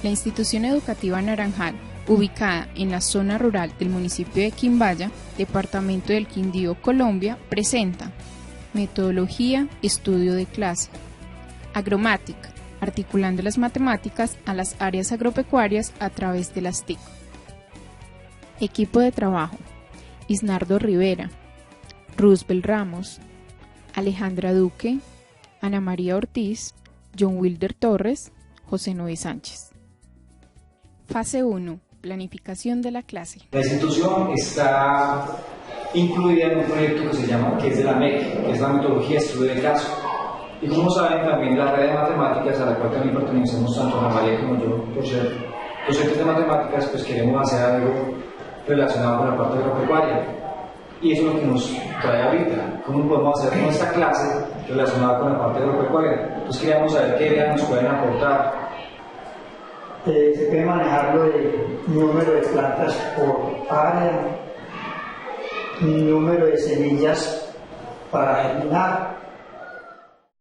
La institución educativa Naranjal, ubicada en la zona rural del municipio de Quimbaya, departamento del Quindío, Colombia, presenta metodología, estudio de clase, agromática, articulando las matemáticas a las áreas agropecuarias a través de las TIC. Equipo de trabajo: Isnardo Rivera, Roosevelt Ramos, Alejandra Duque, Ana María Ortiz, John Wilder Torres, José Noé Sánchez. Fase 1. Planificación de la clase. La institución está incluida en un proyecto que es de la MEC, que es la metodología de estudio de caso. Y como saben, también la red de matemáticas, a la cual también pertenecemos tanto Ana María como yo, por ser docentes de matemáticas, pues queremos hacer algo relacionado con la parte agropecuaria. Y eso es lo que nos trae ahorita. ¿Cómo podemos hacer nuestra clase relacionada con la parte agropecuaria? Entonces queríamos saber qué ideas nos pueden aportar. Se puede manejarlo de número de plantas por área, número de semillas para germinar.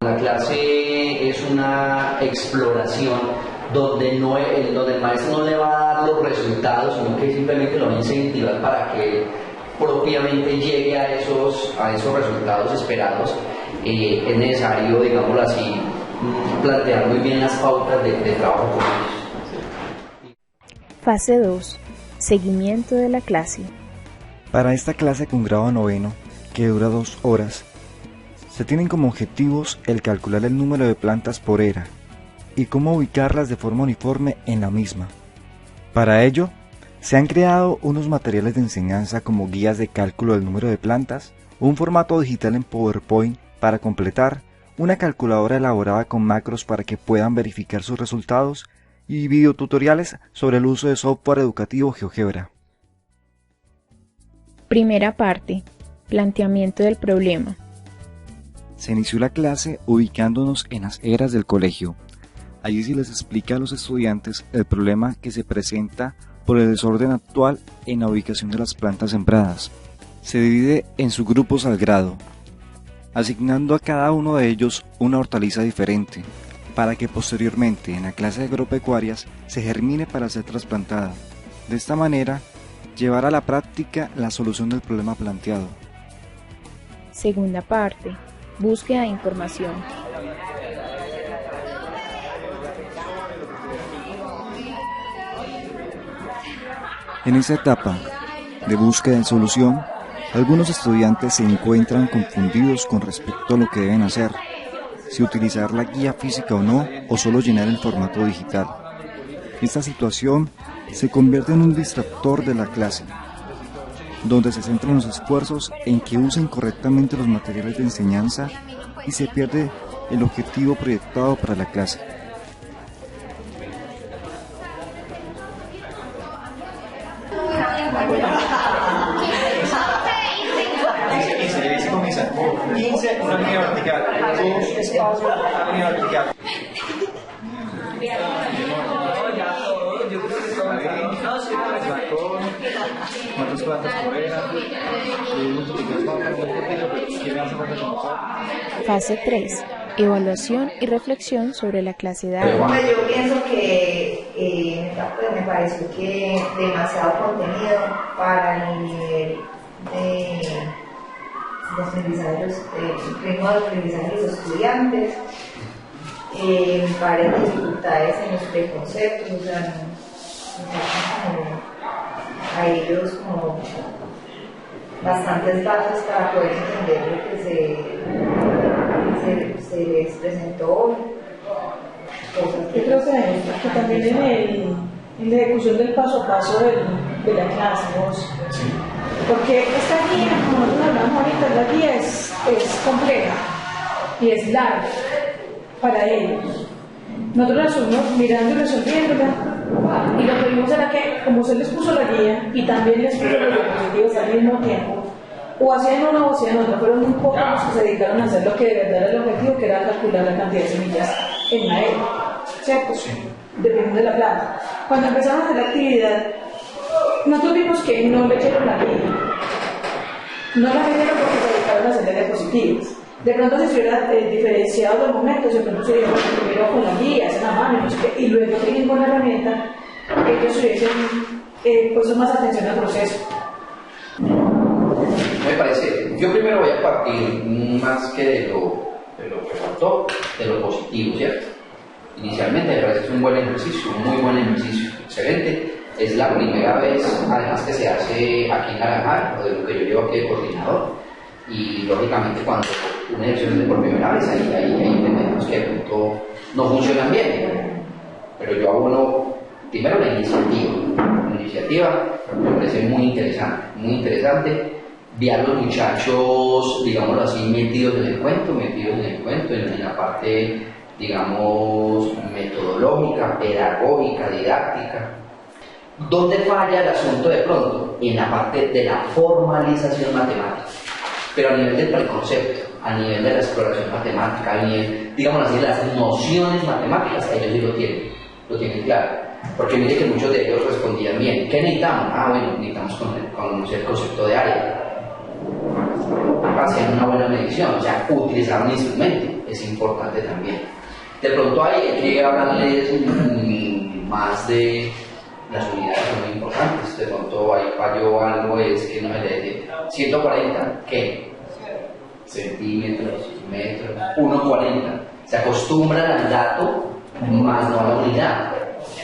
La clase es una exploración donde el maestro no le va a dar los resultados, sino que simplemente lo va a incentivar para que propiamente llegue a esos resultados esperados. Es necesario, digámoslo así, plantear muy bien las pautas de trabajo con ellos. Fase 2. Seguimiento de la clase. Para esta clase con grado noveno, que dura 2 horas, se tienen como objetivos el calcular el número de plantas por era y cómo ubicarlas de forma uniforme en la misma. Para ello, se han creado unos materiales de enseñanza como guías de cálculo del número de plantas, un formato digital en PowerPoint para completar, una calculadora elaborada con macros para que puedan verificar sus resultados y videotutoriales sobre el uso de software educativo GeoGebra. Primera parte. Planteamiento del problema. Se inició la clase ubicándonos en las eras del colegio. Allí se les explica a los estudiantes el problema que se presenta por el desorden actual en la ubicación de las plantas sembradas. Se divide en subgrupos al grado, asignando a cada uno de ellos una hortaliza diferente, para que posteriormente en la clase de agropecuarias se germine para ser trasplantada. De esta manera, llevar a la práctica la solución del problema planteado. Segunda parte. Búsqueda de información. En esta etapa de búsqueda de solución, algunos estudiantes se encuentran confundidos con respecto a lo que deben hacer, si utilizar la guía física o no, o solo llenar el formato digital. Esta situación se convierte en un distractor de la clase, donde se centran los esfuerzos en que usen correctamente los materiales de enseñanza y se pierde el objetivo proyectado para la clase. Una línea vertical, 2 espacios, una línea vertical. ¿Cuántas plantas por era? Fase 3. Evaluación y reflexión sobre la clase de agua. Yo pienso que me pareció que demasiado contenido para el nivel de aprendizaje, ritmo de aprendizaje de los estudiantes, varias dificultades en los preconceptos, o sea, a ellos como bastantes bases para poder entender lo que se les presentó. Yo creo que también en la ejecución del paso a paso de la clase, ¿no? Porque esta guía, como nosotros hablamos ahorita, la guía es compleja y es larga para ellos. Nosotros la subimos mirando y resolviéndola, y lo que vimos era que, como se les puso la guía y también les puso los diapositivos al mismo tiempo, o hacían una o hacían otra, fueron muy pocos los que se dedicaron a hacer lo que de verdad era el objetivo, que era calcular la cantidad de semillas en la era, ¿cierto? Dependiendo de la planta. Cuando empezamos a hacer la actividad, nosotros vimos que no leyeron la guía, no la leyeron porque se dedicaron a hacer diapositivas. De pronto si estuviera diferenciado los momentos, de pronto sería primero con la guía, en la mano, y luego tienen con la herramienta, ellos hubiesen puesto más atención al proceso. Me parece, yo primero voy a partir más que de lo que faltó, de lo positivo, ¿cierto? Inicialmente me parece que es un buen ejercicio, un muy buen ejercicio, excelente. Es la primera vez, además, que se hace aquí en Naranjal, o de lo que yo llevo aquí de coordinador. Y lógicamente cuando una elección es de por primera vez, ahí entendemos que de pronto no funcionan bien. Pero yo abono primero la iniciativa. La iniciativa me parece muy interesante. Vi a los muchachos, digámoslo así, metidos en el cuento, en la parte, digamos, metodológica, pedagógica, didáctica. ¿Dónde falla el asunto de pronto? En la parte de la formalización matemática. Pero a nivel del preconcepto, a nivel de la exploración matemática, a nivel, digamos así, las nociones matemáticas, ellos sí lo tienen claro. Porque mire que muchos de ellos respondían bien. ¿Qué necesitamos? Bueno, necesitamos conocer el concepto de área. Hacer una buena medición, o sea, utilizar un instrumento es importante también. De pronto hay que hablarles más de las unidades, son muy importantes. De pronto ahí falló algo, es que no me le 140, ¿qué? Centímetros, metros, 1,40. Se acostumbran al dato más no a la unidad,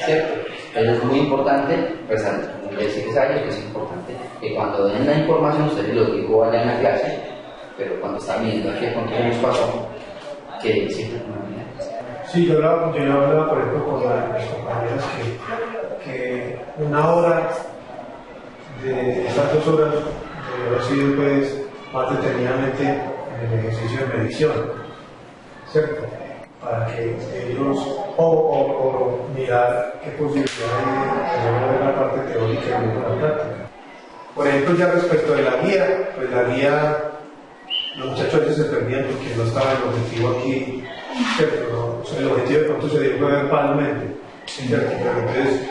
¿cierto? Eso es muy importante, pues a los 16 años que es importante que cuando den la información, ustedes lo digo allá en la clase, pero cuando están viendo aquí con qué nos pasó, que siempre con la unidad. Sí, yo hablaba, por ejemplo, con las compañeras que una hora de estas 2 horas debe haber sido pues, más detenidamente en el ejercicio de medición, ¿cierto? Para que ellos, o mirar qué posibilidad hay de ver la parte teórica y luego la práctica. Por ejemplo, ya respecto de la guía, pues la guía, los muchachos a veces se perdían porque no estaba el objetivo aquí, ¿cierto? ¿No? O sea, el objetivo de pronto se dio verbalmente, ¿cierto? Pero entonces,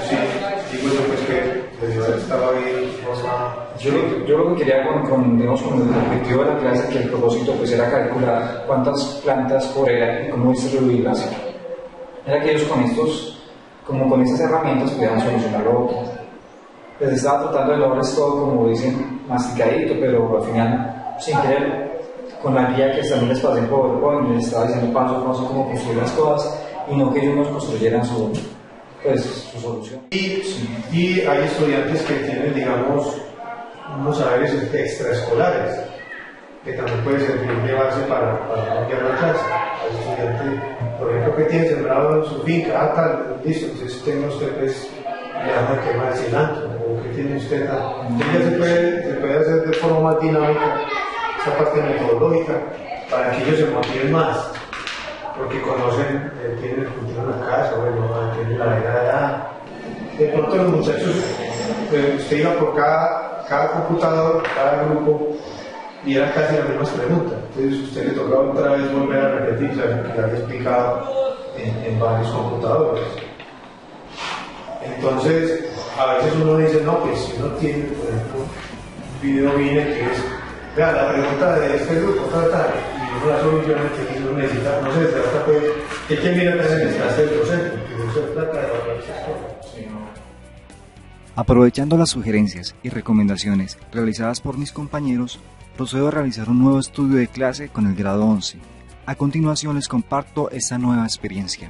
sí, digo yo pues que debió haber estado ahí de forma... Yo lo que quería con el objetivo de la clase, que el propósito pues era calcular cuántas plantas por era y cómo distribuirlas. Era que ellos con estas herramientas pudieran solucionar lo otro. Les estaba tratando de lograr todo, como dicen, masticadito, pero al final, sin querer, con la guía que también les pasé por PowerPoint, les estaba diciendo paso a paso cómo construir las cosas y no que ellos nos construyeran su solución. Y hay estudiantes que tienen, digamos, unos saberes extraescolares que también puede servir de base para cambiar la clase. Hay estudiantes, por ejemplo, que tienen sembrado en su finca, tal, listo, entonces tenga usted pues, le llama el tema de cilantro, o que tiene usted, entonces ya se puede hacer de forma más dinámica esa parte metodológica para que ellos se motiven más, porque conocen, tienen el cultivo en la casa, bueno, tienen la edad. De pronto los muchachos, usted iba por cada computador, cada grupo, y eran casi las mismas preguntas. Entonces usted le tocaba otra vez volver a repetir lo que había explicado en varios computadores. Entonces, a veces uno dice, no, pues si uno tiene, por ejemplo, un video viene que es, vea, la pregunta de este grupo, tal, y uno la soluciona que uno necesita, no sé, se trata pues, que quien viene a tener el clase del docente, que no se trata de hablar esas cosas, sino... Aprovechando las sugerencias y recomendaciones realizadas por mis compañeros, procedo a realizar un nuevo estudio de clase con el grado 11. A continuación les comparto esta nueva experiencia.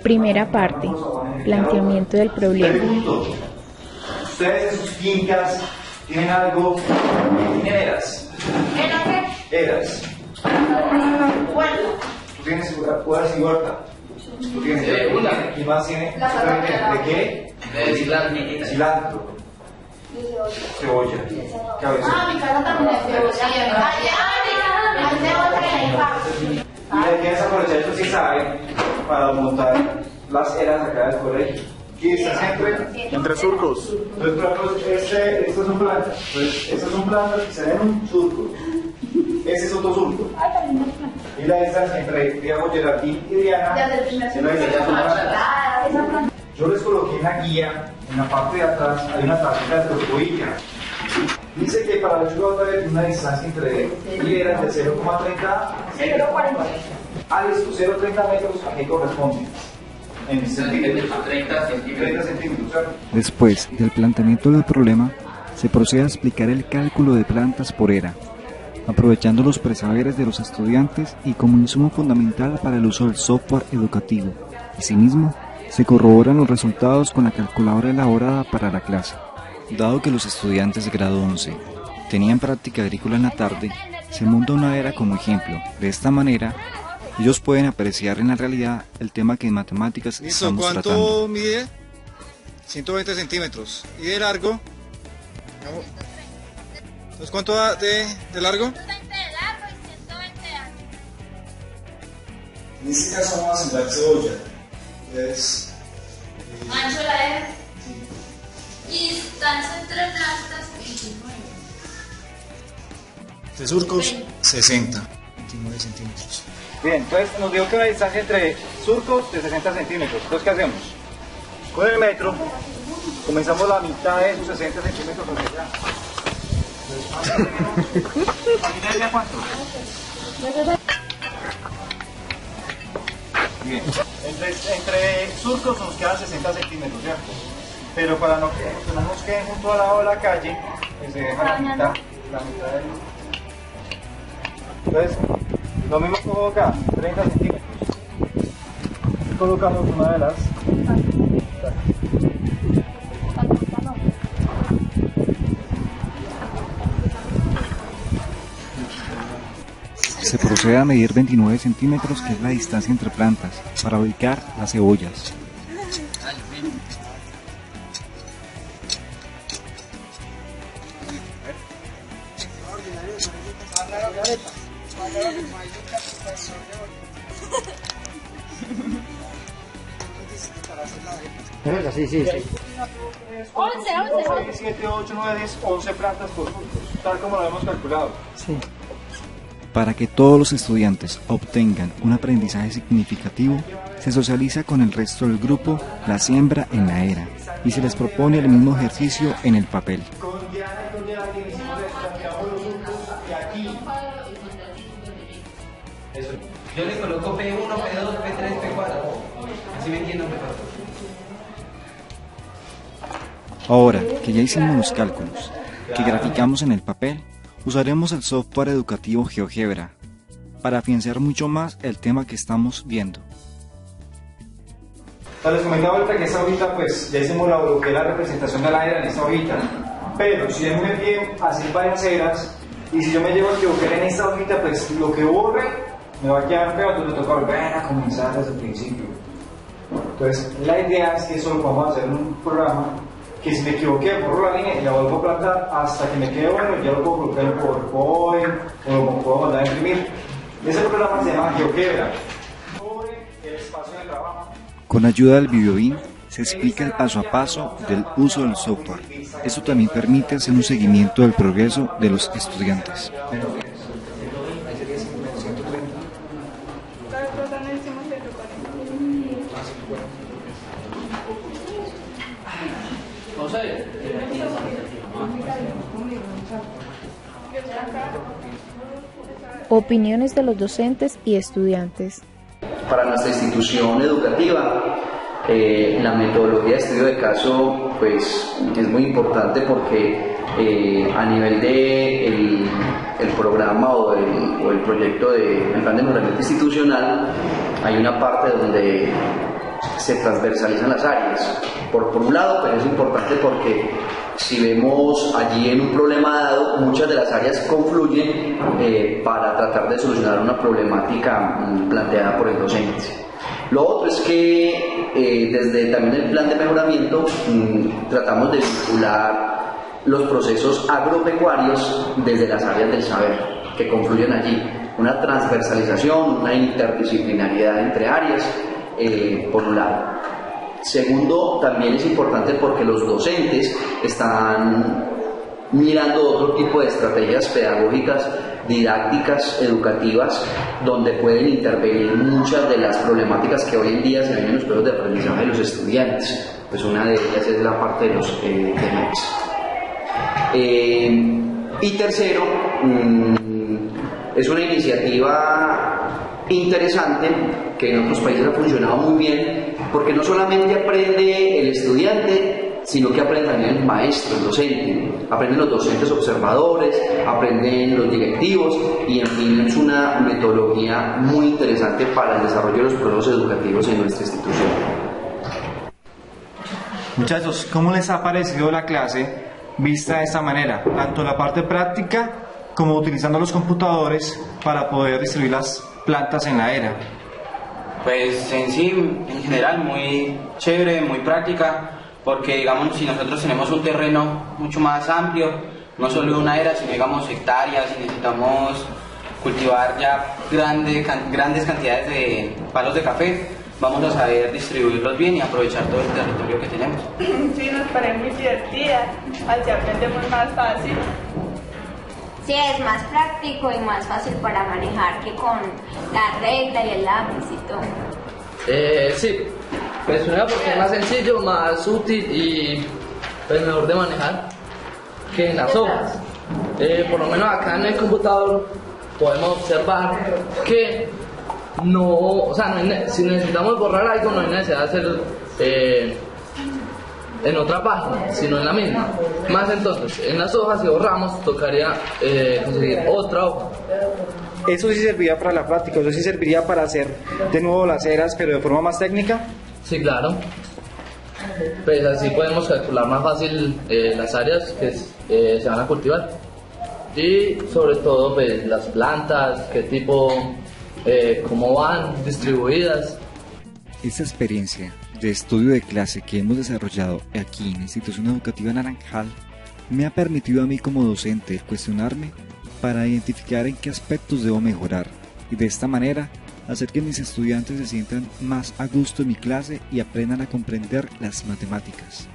Primera parte. Planteamiento del problema. ¿Ustedes en sus fincas tienen algo? ¿Tienen eras? Eras. ¿Tú tienes huertas y huerta? ¿Tú tienes ¿Quién más tiene? ¿De qué? De cilantro. Cebolla. Mi casa también es cebolla. Y hay que desaprovechar esto si saben para montar las eras acá del colegio. Aquí está siempre entre surcos. Entonces, estas son plantas. Entonces, estas son plantas que se ven en un surco. Ese es otro surco. Y la esta siempre, digamos, Geraldine y Diana. Yo les coloqué en la guía, en la parte de atrás, hay una tarjeta de tortuilla. Dice que para los jugadores una distancia entre hileras de 0,30 a 0,30 metros, ¿a qué corresponde? En centímetros. 30 centímetros. Después del planteamiento del problema, se procede a explicar el cálculo de plantas por era, aprovechando los presaberes de los estudiantes y como insumo fundamental para el uso del software educativo. Asimismo, se corroboran los resultados con la calculadora elaborada para la clase. Dado que los estudiantes de grado 11 tenían práctica agrícola en la tarde, se monta una era como ejemplo. De esta manera, ellos pueden apreciar en la realidad el tema que en matemáticas estamos tratando. ¿Cuánto mide? 120 centímetros. ¿Y de largo? Entonces, ¿cuánto da de largo? 120 de largo y 120 de ancho. En este caso vamos a sembrar cebolla. Ancho la era. Y distancia entre plantas 29. De surcos, 60. 29 centímetros. Bien, entonces nos dio que una distancia entre surcos de 60 centímetros. Entonces, ¿qué hacemos? Con el metro, comenzamos la mitad de esos 60 centímetros hacia allá. ¿La mitad de cuánto? Bien, entre surcos nos quedan 60 centímetros, ¿cierto? Pero para no que no nos queden junto al lado de la calle, pues se deja la mitad del... Entonces, lo mismo como acá, 30 centímetros. Y colocamos una de las... Se procede a medir 29 centímetros, que es la distancia entre plantas, para ubicar las cebollas. Sí. 11. 7, 8, 9, 10, 11 plantas por surcos, tal como lo hemos calculado. Sí. Para que todos los estudiantes obtengan un aprendizaje significativo, se socializa con el resto del grupo la siembra en la era y se les propone el mismo ejercicio en el papel. Con Diana hicimos esto, cambiamos los surcos y aquí. Eso. Yo le coloco P1, P2, P3, P4. Así me entiendo mejor. Ahora que ya hicimos los cálculos que graficamos en el papel, usaremos el software educativo GeoGebra para afianzar mucho más el tema que estamos viendo. Les comentaba ahorita que esta hojita, pues ya hicimos lo que es la representación de la era en esta hojita, pero si yo me piden hacer varias eras y si yo me llevo a equivocar en esta hojita, pues lo que borre me va a quedar feo, entonces me toca volver a comenzar desde el principio. Entonces la idea es que eso lo podamos hacer en un programa que si me equivoqué, borro la línea y la vuelvo a plantar hasta que me quede bueno, ya lo puedo colocar en PowerPoint o lo puedo mandar a imprimir. Ese programa se llama GeoGebra. Sobre el espacio de trabajo. Con ayuda del videobeam se explica el paso a paso del uso del software. Esto también permite hacer un seguimiento del progreso de los estudiantes. Opiniones de los docentes y estudiantes. Para nuestra institución educativa, la metodología de estudio de caso pues, es muy importante porque a nivel de el programa o el proyecto del plan de mejoramiento institucional hay una parte donde se transversalizan las áreas. Por un lado, pero es importante porque si vemos allí en un problema dado, muchas de las áreas confluyen para tratar de solucionar una problemática planteada por el docente. Lo otro es que desde también el plan de mejoramiento tratamos de vincular los procesos agropecuarios desde las áreas del saber que confluyen allí. Una transversalización, una interdisciplinariedad entre áreas, por un lado. Segundo, también es importante porque los docentes están mirando otro tipo de estrategias pedagógicas, didácticas, educativas, donde pueden intervenir muchas de las problemáticas que hoy en día se ven en los procesos de aprendizaje de los estudiantes. Pues una de ellas es la parte de los temas. Y tercero, es una iniciativa interesante que en otros países ha funcionado muy bien, porque no solamente aprende el estudiante, sino que aprende también el maestro, el docente, aprenden los docentes observadores, aprenden los directivos, y en fin es una metodología muy interesante para el desarrollo de los procesos educativos en nuestra institución. Muchachos, ¿cómo les ha parecido la clase vista de esta manera? Tanto la parte práctica como utilizando los computadores para poder distribuir las plantas en la era. Pues en sí, en general, muy chévere, muy práctica, porque digamos, si nosotros tenemos un terreno mucho más amplio, no solo una era, sino digamos hectáreas, y necesitamos cultivar ya grandes cantidades de palos de café, vamos a saber distribuirlos bien y aprovechar todo el territorio que tenemos. Sí, nos parece muy divertida, así aprendemos más fácil. Sí, es más práctico y más fácil para manejar que con la regla y el lápiz y todo. Sí, pues primero porque es más sencillo, más útil y pues mejor de manejar que en las hojas. Por lo menos acá en el computador podemos observar que no, o sea, si necesitamos borrar algo no hay necesidad de hacerlo en otra página, sino en la misma. Más entonces, en las hojas si borramos tocaría conseguir otra hoja. ¿Eso sí serviría para la práctica? ¿Eso sí serviría para hacer de nuevo las eras, pero de forma más técnica? Sí, claro. Pues así podemos calcular más fácil las áreas que se van a cultivar. Y sobre todo pues las plantas, qué tipo, cómo van distribuidas. Esta experiencia de estudio de clase que hemos desarrollado aquí en la Institución Educativa Naranjal me ha permitido a mí como docente cuestionarme para identificar en qué aspectos debo mejorar y de esta manera hacer que mis estudiantes se sientan más a gusto en mi clase y aprendan a comprender las matemáticas.